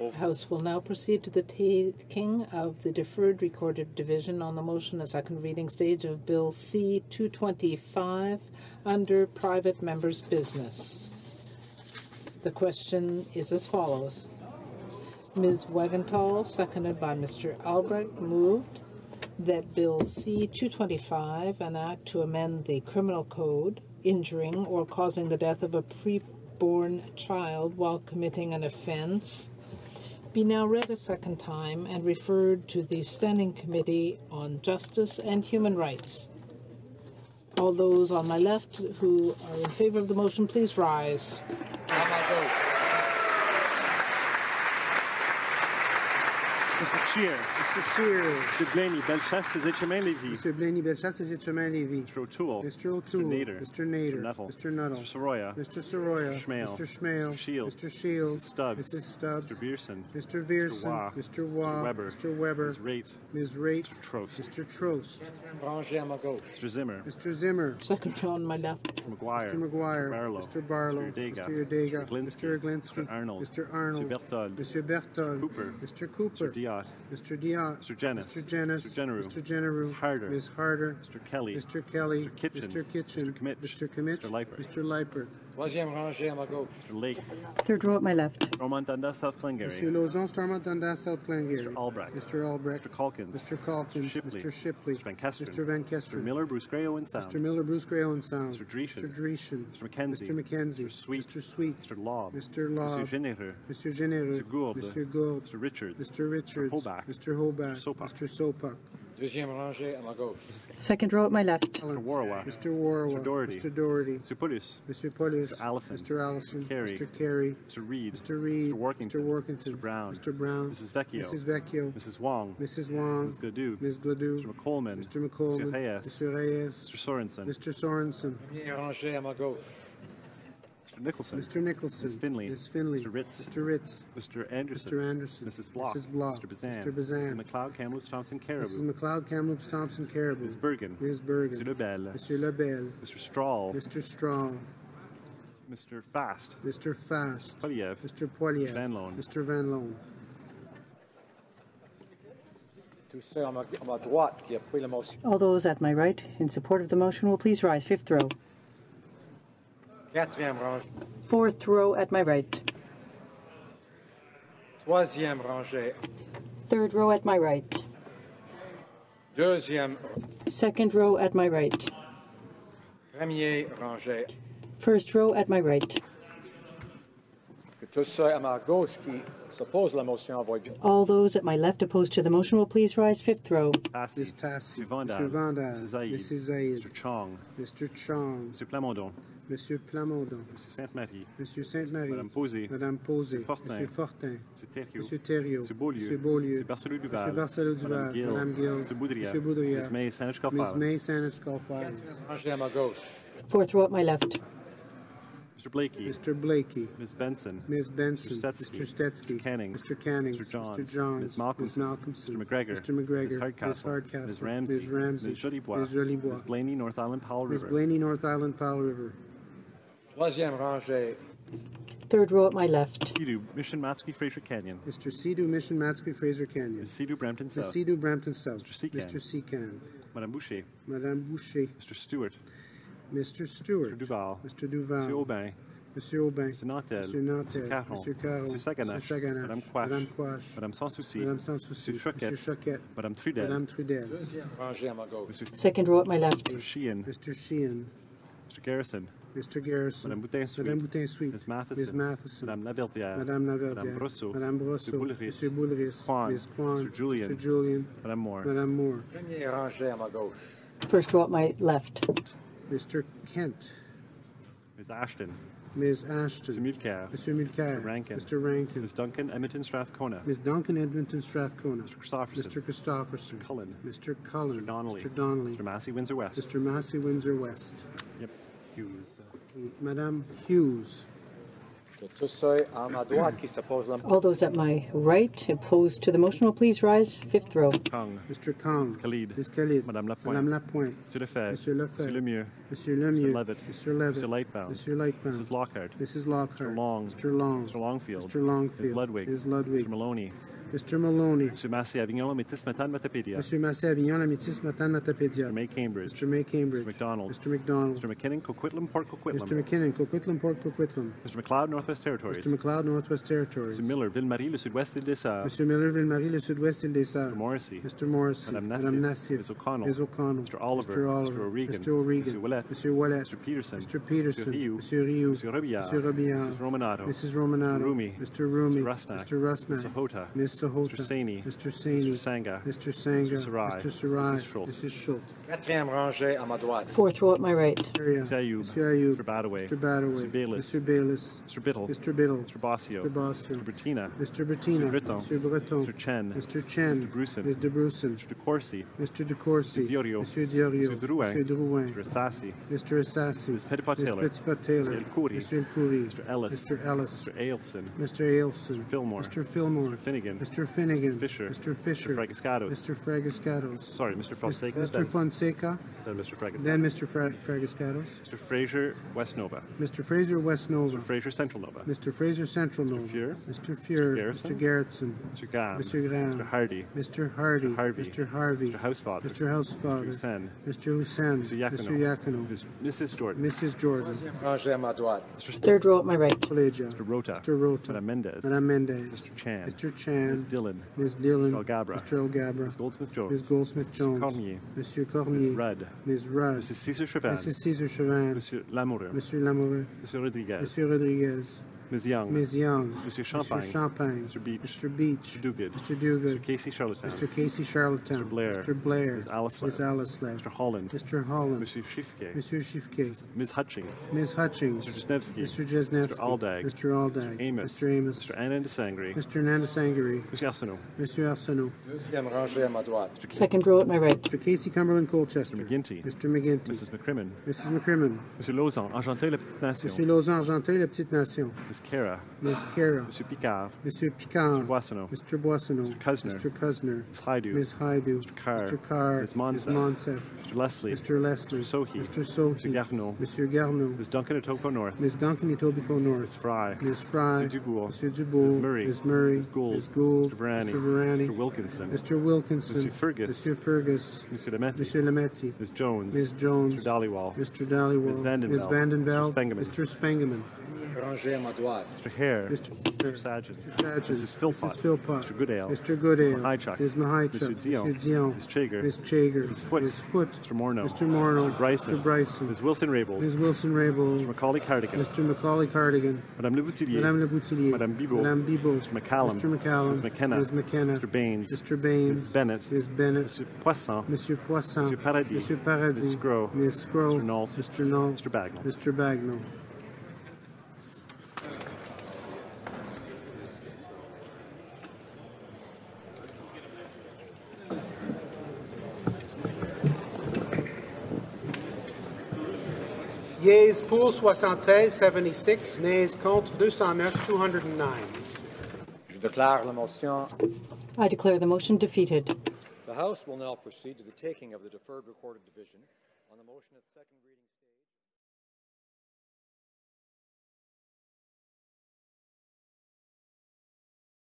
The House will now proceed to the taking of the deferred recorded division on the motion at second reading stage of Bill C-225 under private members' business. The question is as follows. Ms. Wagenthal, seconded by Mr. Albrecht, moved that Bill C-225, an act to amend the criminal code, injuring or causing the death of a preborn child while committing an offense, be now read a second time and referred to the Standing Committee on Justice and Human Rights. All those on my left who are in favor of the motion, please rise. Mr. Scheer. Mr. Scheer. Mr. Blaney, Bellechasse, Zéchemin-Lévy. Mr. Blaney, Bellechasse, Zéchemin-Lévy. Mr. O'Toole. Mr. O'Toole. Mr. Nader. Mr. Nader. Mr. Nuttall. Mr. Nuttall. Mr. Soroya. Mr. Soroya. Mr. Schmale. Mr. Schmale. Mr. Shields. Mr. Shields. Mrs. Stubbs. Mrs. Stubbs. Mr. Vierson. Mr. Vierson. Mr. Mr. Waugh. Weber. Mr. Weber. Ms. Raitt. Ms. Raitt. Mr. Trost. Mr. Trost. Mr. Zimmer. Mr. Zimmer. Second on my left. Mr. McGuire. Mr. McGuire. Mr. Barlow. Mr. Barlow. Mr. Mr. Yudega. Mr. Mr. Glinsky. Mr. Arnold. Mr. Arnold. Mr. Berthold. Mr. Berthold. Cooper. Mr. Cooper. Mr. Diot. Mr. Diot. Mr. Jennis. Mr. Jennis. Mr. Genereux. Mr. Genereux. Ms. Harder. Ms. Harder. Mr. Kelly. Mr. Kelly. Mr. Kitchen. Mr. Kitchen. Mr. Commitch. Mr. Commitch. Mr. Leiper. Mr. Leiper. Troisième rangée à ma gauche. Mr. Lake. Third row at my left. Romont Dundas, South Glengarry. Monsieur Lauzon, Stormont, Dundas, South Glengarry. Mr. Albrecht. Mr. Albrecht. Mr. Calkins. Mr. Calkins. Mr. Shipley. Mr. Shipley. Mr. Van Kesteren. Mr. Van Mr. Kesteren. Miller, Bruce Gray, Owen Sound. Mr. Miller, Bruce Gray, Owen Sound. Mr. Dreeshen. Mr. Dreeshen. Mr. McKenzie. Mr. McKenzie. Mr. Sweet. Mr. Sweet. Mr. Laub. Mr. Laub. Mr. Généreux. Mr. Généreux. Mr. Gourde. Mr. Gourde. Mr. Richards. Mr. Richards. Mr. Hobach. Mr. Hobach. Mr. Sopak. Mr. Sopak. Deuxième rangée à ma gauche. Second row at my left. Mr. Warwa. Mr. Warwa. Mr. Doherty. Mr. Doherty. Mr. Pulis. Mr. Pulis. Mr. Allison. Mr. Allison. Mr. Carey. Mr. Carey. Mr. Reed. Mr. Reed. Mr. Workington. Mr. Workington. Mr. Brown. Mr. Brown. Mrs. Vecchio. Mrs. Vecchio. Mrs. Wong. Mrs. Wong. Ms. Gladue. Ms. Gladue. Mr. McColeman. Mr. McColeman. Mr. Reyes. Mr. Reyes. Mr. Sorensen. Mr. Sorensen. Première rangée à ma gauche. Mr. Nicholson. Mr. Nicholson. Ms. Finley. Ms. Finley. Mr. Ritz. Mr. Ritz. Mr. Anderson. Mr. Anderson. Mrs. Block. Mrs. Block. Mr. Bazan. Mr. Bazan. Mr. McLeod, Kamloops, Thompson, Mrs. Caribou. McLeod, Kamloops, Thompson, Caribou. Ms. Bergen. Ms. Bergen. Mr. Lebel. Mr. Lebel. Mr. Strahl. Mr. Strahl. Mr. Fast. Mr. Fast. Poliev. Mr. Poilier. Van Loan. Mr. Van Loan. Tous ceux à ma droite qui appuient la motion. All those at my right in support of the motion will please rise. Fifth row. Quatrième rangée. Fourth row at my right. Troisième rangée. Third row at my right. Deuxième. Second row at my right. Premier rangée. First row at my right. Que tous ceux à ma gauche qui s'opposent à la motion envoient bien. All those at my left opposed to the motion will please rise. Fifth row. Tassi. Ms. Tassi. Mr. Vandal. Mr. Vandal. Mrs. Zaid. Mrs. Zaid. Mr. Chong. Mr. Chong. Mr. Plamondon. Monsieur Plamondon. Mr. Sainte-Marie. Monsieur Sainte-Marie. Madame Posé. Madame Posé. Mr. Fortin. Monsieur Fortin. Mr. Thériault. Monsieur Thériault. Mr. Beaulieu. Monsieur Beaulieu. Mr. Barcelot-Duval. Monsieur Barcelot-Duval. Madame Gill. Mr. Boudria. Monsieur Boudria. Ms. May Sanuch Ms. Kalfalis. May Sanuch-Kalfalis. Rangée à ma gauche. Fourth row at my left. Mr. Blakey. Mr. Blakey. Ms. Benson. Ms. Benson. Mr. Stetsky. Mr. Stetsky. Mr. Cannings. Mr. Cannings. Mr. Johns. Mr. Johns. Ms. Malcolmson. Ms. Malcolmson. Mr. McGregor. Mr. McGregor. Ms. Hardcastle. Ms. Hardcastle. Ms. Ramsey. Ms. Ramsey. Ms. Jolibois. Ms. Jolibois. Ms. Blaney, North Island, Powell Ms. River. Blaney, North Island, Powell River. Troisième rangée. Third row at my left. Sidhu, Mission Matsky, Fraser Canyon. Mr. Sidhu, Mission Matsky, Fraser Canyon. Ms. Sidhu, Brampton Mr. South. Sidhu, Brampton South. Mr. Secan. Mr. Secan. Madame Boucher. Madame Boucher. Mr. Stewart. Mr. Stewart. Mr. Duval. Mr. Duval. Mr. Aubin. Monsieur Aubin. Mr. Nantel. Monsieur Nantel. Mr. Caron. Monsieur Caron. Mr. Saganache. Monsieur Saganache. Madame Quash. Madame Quash. Madame Sans Souci. Madame Sans Souci. Monsieur Choquette. Monsieur Choquette. Madame Trudel. Madame Trudel. Deuxième rangée à ma gauche. Monsieur Second row at my left. Mr. Sheehan. Mr. Sheehan. Mr. Garrison. Mr. Garrison. Madame Boutin-Sweet. Madame Boutin-Sweet. Ms. Matheson. Ms. Matheson. Madame Laverdière. Madame Laverdière. Madame Brosseau. Madame Brosseau. Monsieur Boulris. Monsieur Boulris. Ms. Kwan. Ms. Kwan. Mr. Julian. Mr. Julian. Madame Moore. Madame Moore. Première rangée à ma gauche. First row at my left. Mr. Kent. Ms. Ashton. Ms. Mr. Ashton. Mulcair. Mr. Mulcair. Mr. Rankin. Mr. Rankin. Ms. Duncan, Edmonton, Strathcona. Ms. Duncan, Edmonton, Strathcona. Mr. Christopherson. Mr. Christopherson. Cullen. Mr. Cullen. Mr. Donnelly. Mr. Donnelly. Mr. Massey, Windsor West. Mr. Massey, Windsor West. Yep. Hughes. Madame Hughes. Que tous ceux à ma droite qui s'opposent à la All those at my right opposed to the motion will please rise. Fifth row. Kong. Mr. Kong. Khalid. Ms. Khalid. Madame Lapointe. Madame Lapointe. Monsieur Lefebvre. Monsieur Lefebvre. Monsieur Lemieux. Monsieur Lemieux. Levitt. Mr. Levitt. Monsieur Lightbound. Monsieur Lightbound. Mrs. Lockhart. Mrs. Lockhart. Mr. Long. Mr. Long. Mr. Longfield. Mr. Longfield. Ms. Ludwig. Ms. Ludwig. Mr. Maloney. Mr. Maloney. Monsieur Massey Avignon, Métis Matan Matapédia. Monsieur Massé Avignon, la métisse Matane Matapédia. Mr. May Cambridge. Mr. May Cambridge. Mr. McDonald. Mr. McDonald. Mr. McKinnon, Coquitlam, Port Coquitlam. Mr. McKinnon, Coquitlam, Port Coquitlam. Mr. McLeod, Northwest Territories. Mr. McLeod, Northwest Territories. Mr. Miller, Ville-Marie, le Sud-Ouest Île des Sœurs. Monsieur Miller, Ville-Marie, le Sud-Ouest Île des Sœurs. Mr. Morrissey. Mr. Morrissey. Madame Nassif. Nassif. Ms. O'Connell. Ms. O'Connell. Mr. Oliver. Mr. Oliver. Mr. O'Regan. Mr. O'Regan. Mr. Willett. Mr. Willett. Mr. Peterson. Mr. Peterson. Mr. Rioux. Mr. Rioux. Mr. Robillard. Mr. Robillard. Mrs. Romanato. Mrs. Romanato. Mr. Rumi. Mr. Rumi. Mr. Rusnak. Mr. Rusnak. Ms. Sahota. Ms. Sahota. Mr. Saini. Mr. Saini. Mr. Sanga. Mr. Sanga. Mr. Sarai. Mr. Sarai. Mrs. Schultz. Mrs. Schultz. quatrième rangée à ma droite. Fourth row at my right. Area. Mr. Ayoub. Mr. Ayoub. Mr. Badaway. Mr. Badaway. Mr. Bayless. Mr. Bayless. Mr. Biddle. Mr. Biddle. Mr. Bossio. Mr. Bossio. Mr. Bertina. Mr. Bettina. Mr. Breton. Mr. Breton. Mr. Chen. Mr. Chen. Mr. Bruson. Mr. Bruson. Mr. DeCourcy. Mr. DeCourcy. Mr. Diorio. Mr. Diorio. Mr. Drouin. Mr. Drouin. Mr. Assassi. Mr. Assassi. Ms. Petitpas Ms. Taylor. Petitpas Taylor. Mr. El Khoury. Mr. El Khoury. Mr. Ellis. Mr. Ellis. Mr. Ailson. Mr. Ailson. Mr. Fillmore. Mr. Fillmore. Mr. Finnegan. Mr. Finnegan. Fisher. Mr. Fisher. Mr. Fragiscatos. Mr. Fragiscatos. Sorry, Mr. Fonseca. Mr. Fonseca. Then Mr. Fragiscatos. Then Mr. Fragiscatos. Mr. Fraser, West Nova. Mr. Fraser, West Nova. Mr. Fraser, Central Nova. Mr. Fraser, Central Nova. Fuhr. Mr. Fuhr. Garrison. Mr. Garrison. Mr. Graham. Mr. Graham. Mr. Hardy. Mr. Hardy. Mr. Harvey. Mr. Harvey. Mr. Housefather. Mr. Housefather. Mr. Hussein. Mr. Hussein. Mr. Yakino. Mr. Yakino. Mrs. Jordan. Mrs. Jordan. Rangée à ma droite. Third row at my right. Collegia. Mr. Rota. Mr. Rota. Madame Mendez. Madame Mendez. Mr. Chan. Mr. Chan. Ms. Dillon. Ms. Dillon. Mr. Elgabra. Mr. Elgabra. Ms. Goldsmith Jones. Ms. Goldsmith Jones. Cormier. Monsieur Cormier. Rudd. Ms. Rudd. Mrs. Cesar Chauvin. Mrs. Cesar Chauvin. Monsieur Lamoureux. Monsieur Lamoureux. Monsieur Rodriguez. Monsieur Rodriguez. Ms. Young. Ms. Young. Monsieur Champagne. Mr. Champagne. Mr. Beach. Mr. Beach. Mr. Duguid. Mr. Duguid. Mr. Casey Charlottetown. Mr. Casey Charlottetown. Mr. Blair. Mr. Blair. Ms. Alice Ms. Alislav. Mr. Holland. Mr. Holland. Monsieur Schifke. Monsieur Shifke. Ms. Hutchings. Ms. Hutchings. Mr. Jesnevsky. Mr. Jesnevsky. Mr. Aldag. Mr. Aldag. Amos. Mr. Amos. Mr. Anand Sangri. Mr. Nandasangari. Monsieur Arsenault. Monsieur Arsenault. Deuxième rangée à ma droite. Second row at my right. Mr. Casey Cumberland Colchester. Mr. McGinty. Mr. McGinty. Mrs. McCrimmon. Mrs. McCrimmon. Monsieur Lausanne, Argentin, la petite nation. Monsieur Lausanne Argentin, la petite nation. Ms. Kara. Ms. Kara. Monsieur Picard. Monsieur Picard. Mr. Boissonneau. Mr. Boissonneau. Mr. Kuzner. Mr. Kuzner. Ms. Haidu. Ms. Haidu. Mr. Carr. Mr. Carr. Ms. Monsef. Ms. Monsef. Mr. Leslie. Mr. Leslie. Mr. Sohi. Mr. Sohi. Mr. Garneau. Monsieur Garneau. Ms. Duncan Etobicoke North. Ms. Duncan Etobicoke North. Ms. Fry. Ms. Fry. Mr. Dubourg. Monsieur Dubourg. Ms. Murray. Ms. Murray. Ms. Gould. Ms. Gould. Mr. Varani. Mr. Varani. Mr. Wilkinson. Mr. Wilkinson. Monsieur Fergus. Monsieur Fergus. Monsieur Lametti. Monsieur Lametti. Ms. Jones. Ms. Jones. Mr. Dollywall. Mr. Dollywall. Ms. Vandenbel. Ms. Vandenbel. Mr. Spengeman. Mr. Spengeman. Rangée à ma droite. Mr. Hare. Mr. Mr. Saget. Saget. Mrs. Philpott. Mrs. Philpott. Mr. Goodale. Mr. Goodale. Mr. Hychuk. Ms. Mahichuk. Mr. Dion. Mr. Dion. Ms. Chager. Ms. Chager. Ms. Foote. Ms. Foote. Mr. Morneau. Mr. Morneau. Mr. Bryson. Mr. Bryson. Ms. Wilson-Raybould. Ms. Wilson-Raybould. Mr. Macaulay Cardigan. Mr. Macaulay Cardigan. Madame Le Boutillier. Madame Le Boutillier. Madame Bibeau. Madame Bibeau. Mr. McCallum. Mr. McCallum. Ms. McKenna. Ms. McKenna. Mr. Baines. Mr. Baines. Ms. Bennett. Ms. Bennett. Monsieur Poisson. Monsieur Poisson. Monsieur Paradis. Monsieur Paradis. Ms. Scrow. Ms. Scrow. Mr. Nault. Mr. Nault. Mr. Bagnall. Mr. Bagnall. Yeas pour 76, 76. Nays contre 209, 209. Je déclare la motion. I declare the motion defeated. The House will now proceed to the taking of the deferred recorded division on the motion at second reading.